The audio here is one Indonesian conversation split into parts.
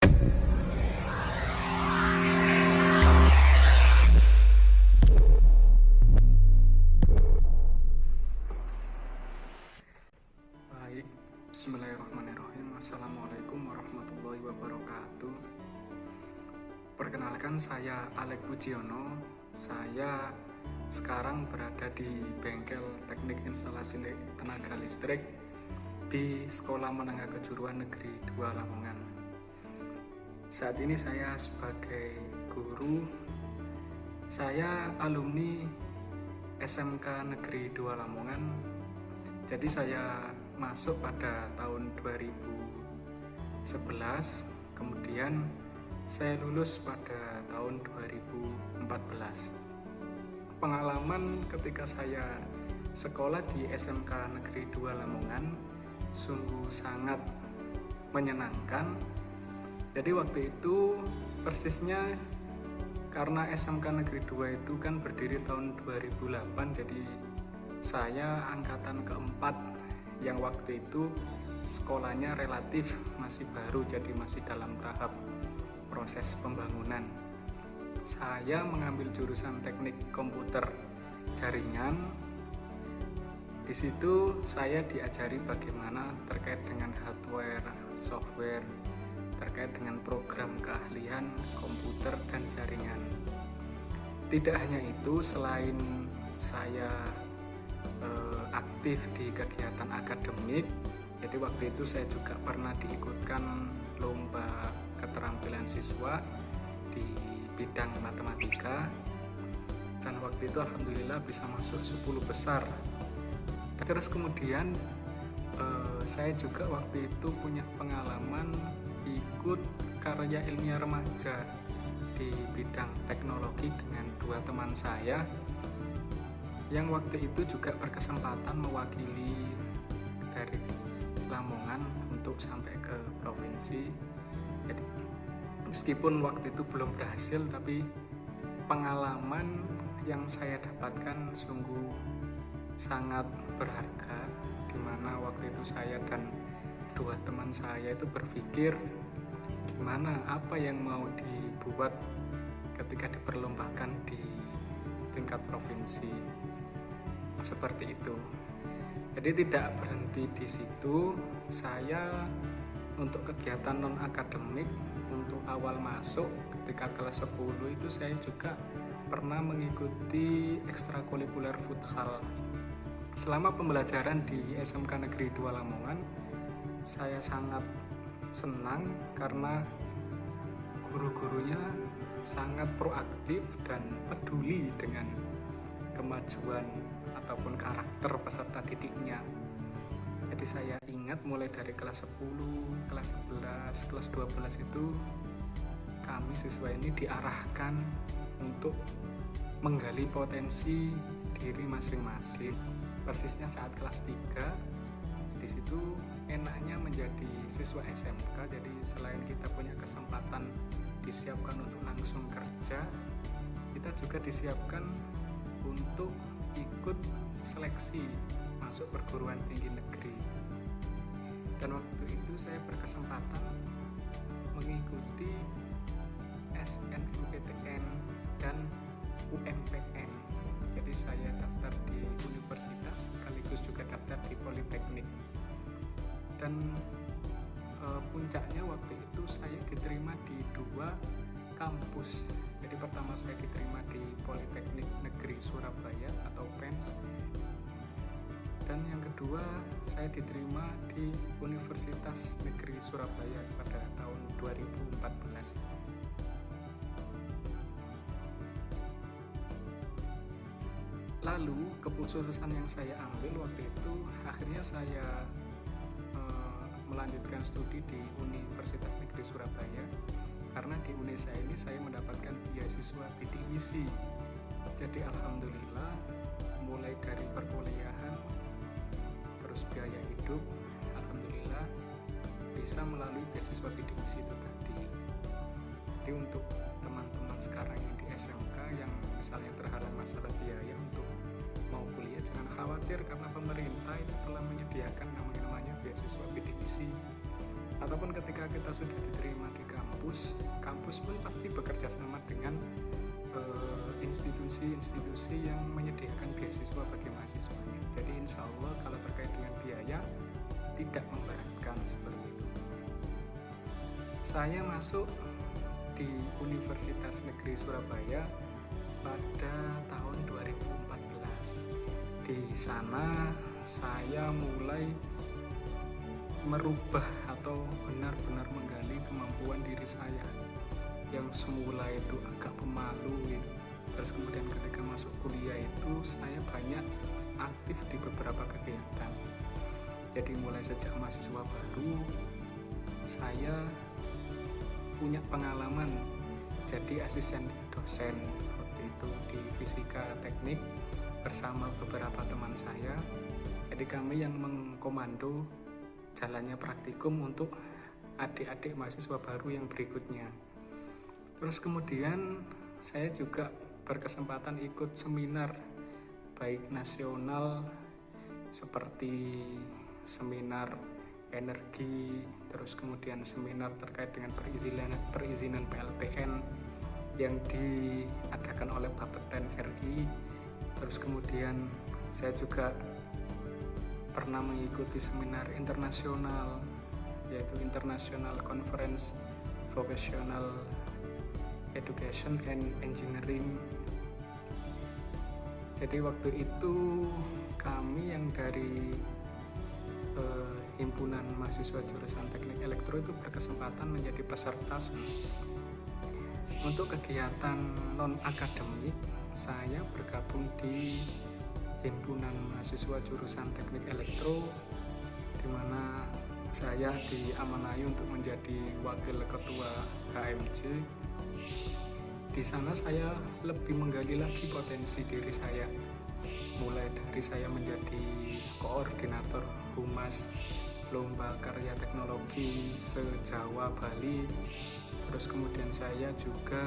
Baik, bismillahirrahmanirrahim. Assalamualaikum warahmatullahi wabarakatuh. Perkenalkan, saya Alek Pujiono. Saya sekarang berada di bengkel teknik instalasi tenaga listrik di Sekolah Menengah Kejuruan Negeri 2 Lamongan. Saat ini saya sebagai guru. Saya alumni SMK Negeri 2 Lamongan. Jadi saya masuk pada tahun 2011, kemudian saya lulus pada tahun 2014. Pengalaman ketika saya sekolah di SMK Negeri 2 Lamongan sungguh sangat menyenangkan. Jadi waktu itu persisnya karena SMK Negeri 2 itu kan berdiri tahun 2008, jadi saya angkatan keempat yang waktu itu sekolahnya relatif masih baru, jadi masih dalam tahap proses pembangunan. Saya mengambil jurusan teknik komputer jaringan. Di situ saya diajari bagaimana terkait dengan hardware, software, terkait dengan program keahlian komputer dan jaringan. Tidak hanya itu, selain saya aktif di kegiatan akademik, jadi waktu itu saya juga pernah diikutkan lomba keterampilan siswa di bidang matematika, dan waktu itu alhamdulillah bisa masuk 10 besar. Terus kemudian saya juga waktu itu punya pengalaman ikut karya ilmiah remaja di bidang teknologi dengan 2 teman saya yang waktu itu juga berkesempatan mewakili dari Lamongan untuk sampai ke provinsi. Jadi, meskipun waktu itu belum berhasil, tapi pengalaman yang saya dapatkan sungguh sangat berharga, di mana waktu itu saya dan 2 teman saya itu berpikir gimana, apa yang mau dibuat ketika diperlombakan di tingkat provinsi. Seperti itu. Jadi tidak berhenti di situ. Saya untuk kegiatan non akademik, untuk awal masuk ketika kelas 10 itu saya juga pernah mengikuti ekstrakurikuler futsal. Selama pembelajaran di SMK Negeri 2 Lamongan, saya sangat senang karena guru-gurunya sangat proaktif dan peduli dengan kemajuan ataupun karakter peserta didiknya. Jadi saya ingat mulai dari kelas 10, kelas 11, kelas 12 itu kami siswa ini diarahkan untuk menggali potensi diri masing-masing. Persisnya saat kelas 3, di situ enaknya menjadi siswa SMK, jadi selain kita punya kesempatan disiapkan untuk langsung kerja, kita juga disiapkan untuk ikut seleksi masuk perguruan tinggi negeri. Dan waktu itu saya berkesempatan mengikuti SNMPTN dan UMPN. Jadi saya daftar di universitas sekaligus juga daftar di politeknik. Dan puncaknya waktu itu saya diterima di 2 kampus. Jadi pertama saya diterima di Politeknik Negeri Surabaya atau PENS, dan yang kedua saya diterima di Universitas Negeri Surabaya pada tahun 2014. Lalu keputusan yang saya ambil waktu itu, akhirnya saya melanjutkan studi di Universitas Negeri Surabaya, karena di UNESA ini saya mendapatkan beasiswa bidik misi. Jadi alhamdulillah mulai dari perkuliahan terus biaya hidup, alhamdulillah bisa melalui beasiswa bidik misi itu tadi. Jadi untuk teman-teman sekarang yang di SMK yang misalnya terhalang masalah biaya untuk mau kuliah, jangan khawatir karena pemerintah itu telah menyediakan namanya beasiswa bidik misi. Ataupun ketika kita sudah diterima di kampus, kampus pun pasti bekerja sama dengan institusi-institusi yang menyediakan beasiswa bagi mahasiswanya. Jadi insya Allah kalau terkait dengan biaya tidak memberatkan seperti itu. Saya masuk di Universitas Negeri Surabaya pada tahun 2014. Di sana saya mulai merubah atau benar-benar menggali kemampuan diri saya yang semula itu agak pemalu gitu. Terus kemudian ketika masuk kuliah itu saya banyak aktif di beberapa kegiatan. Jadi mulai sejak mahasiswa baru saya punya pengalaman jadi asisten dosen waktu itu di fisika teknik bersama beberapa teman saya. Jadi kami yang mengkomando jalannya praktikum untuk adik-adik mahasiswa baru yang berikutnya. Terus kemudian saya juga berkesempatan ikut seminar baik nasional seperti seminar energi, terus kemudian seminar terkait dengan perizinan PLTN yang diadakan oleh Bapeten RI. Terus kemudian saya juga pernah mengikuti seminar internasional yaitu International Conference Vocational Education and Engineering. Jadi waktu itu kami yang dari himpunan mahasiswa jurusan teknik elektro itu berkesempatan menjadi peserta. Untuk kegiatan non akademik saya bergabung di himpunan mahasiswa jurusan teknik elektro, di mana saya diamanai untuk menjadi wakil ketua HMJ. Di sana saya lebih menggali lagi potensi diri saya, mulai dari saya menjadi koordinator humas lomba karya teknologi se-Jawa Bali. Terus kemudian saya juga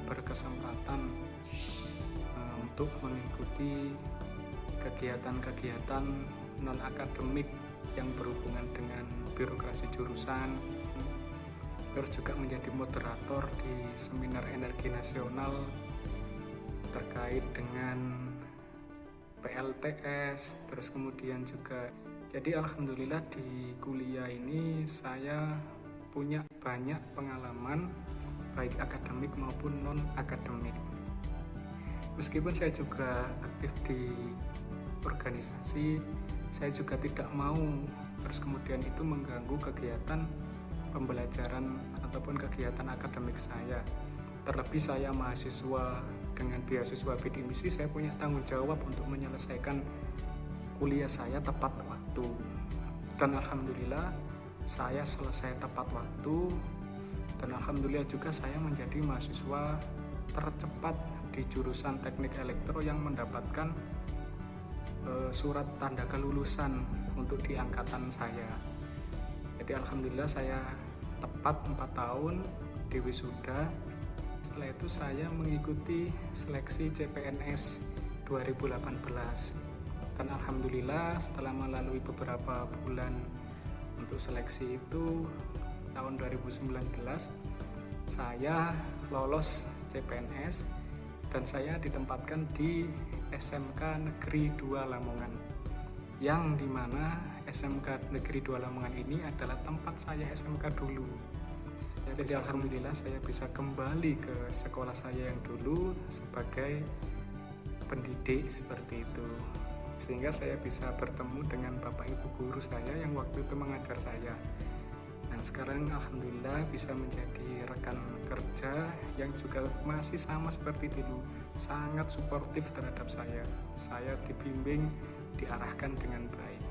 berkesempatan untuk mengikuti kegiatan-kegiatan non akademik yang berhubungan dengan birokrasi jurusan. Terus juga menjadi moderator di seminar energi nasional terkait dengan PLTS. Terus kemudian juga jadi alhamdulillah di kuliah ini saya punya banyak pengalaman baik akademik maupun non akademik. Meskipun saya juga aktif di organisasi, saya juga tidak mau terus kemudian itu mengganggu kegiatan pembelajaran ataupun kegiatan akademik saya. Terlebih saya mahasiswa dengan beasiswa bidik misi, saya punya tanggung jawab untuk menyelesaikan kuliah saya tepat waktu. Dan alhamdulillah saya selesai tepat waktu, dan alhamdulillah juga saya menjadi mahasiswa tercepat di jurusan teknik elektro yang mendapatkan surat tanda kelulusan untuk di angkatan saya. Jadi alhamdulillah saya tepat 4 tahun di wisuda. Setelah itu saya mengikuti seleksi CPNS 2018. Dan alhamdulillah setelah melalui beberapa bulan untuk seleksi itu tahun 2019 saya lolos CPNS dan saya ditempatkan di SMK Negeri 2 Lamongan, yang dimana SMK Negeri 2 Lamongan ini adalah tempat saya SMK dulu. Jadi alhamdulillah saya bisa kembali ke sekolah saya yang dulu sebagai pendidik seperti itu, sehingga saya bisa bertemu dengan bapak ibu guru saya yang waktu itu mengajar saya. Dan sekarang alhamdulillah bisa menjadi rekan kerja yang juga masih sama seperti dulu, sangat suportif terhadap saya. Saya dibimbing, diarahkan dengan baik.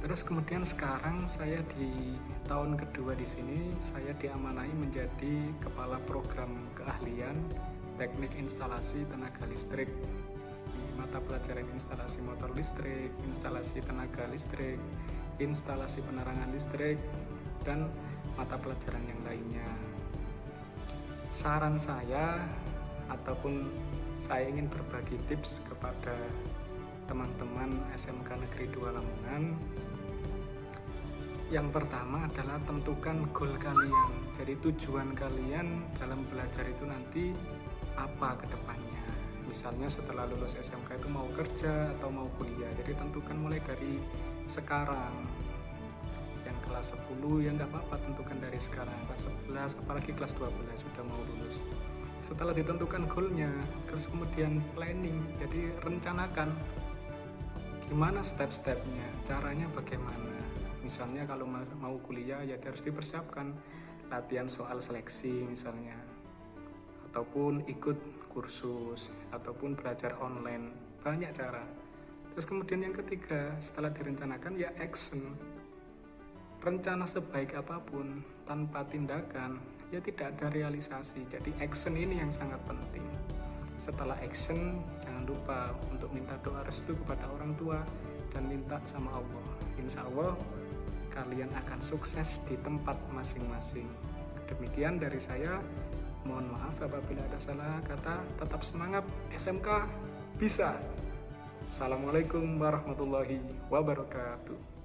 Terus kemudian sekarang saya di tahun kedua di sini, saya diamanai menjadi kepala program keahlian teknik instalasi tenaga listrik di mata pelajaran instalasi motor listrik, instalasi tenaga listrik, instalasi penerangan listrik, dan mata pelajaran yang lainnya. Saran saya ataupun saya ingin berbagi tips kepada teman-teman SMK Negeri 2 Lamongan, Yang pertama adalah tentukan goal kalian. Jadi tujuan kalian dalam belajar itu nanti apa ke depannya. Misalnya setelah lulus SMK itu mau kerja atau mau kuliah. Jadi tentukan mulai dari sekarang. Yang kelas 10 ya nggak apa-apa, tentukan dari sekarang. Kelas 11 apalagi kelas 12 sudah mau lulus. Setelah ditentukan goalnya, terus kemudian planning. Jadi rencanakan gimana step-stepnya, caranya bagaimana. Misalnya kalau mau kuliah ya harus dipersiapkan latihan soal seleksi misalnya, ataupun ikut kursus, ataupun belajar online, banyak cara. Terus kemudian yang ketiga, setelah direncanakan ya action. Rencana sebaik apapun tanpa tindakan ya tidak ada realisasi. Jadi action ini yang sangat penting. Setelah action, jangan lupa untuk minta doa restu kepada orang tua dan minta sama Allah. Insya Allah kalian akan sukses di tempat masing-masing. Demikian dari saya. Mohon maaf apabila ada salah kata. Tetap semangat, SMK bisa. Assalamualaikum warahmatullahi wabarakatuh.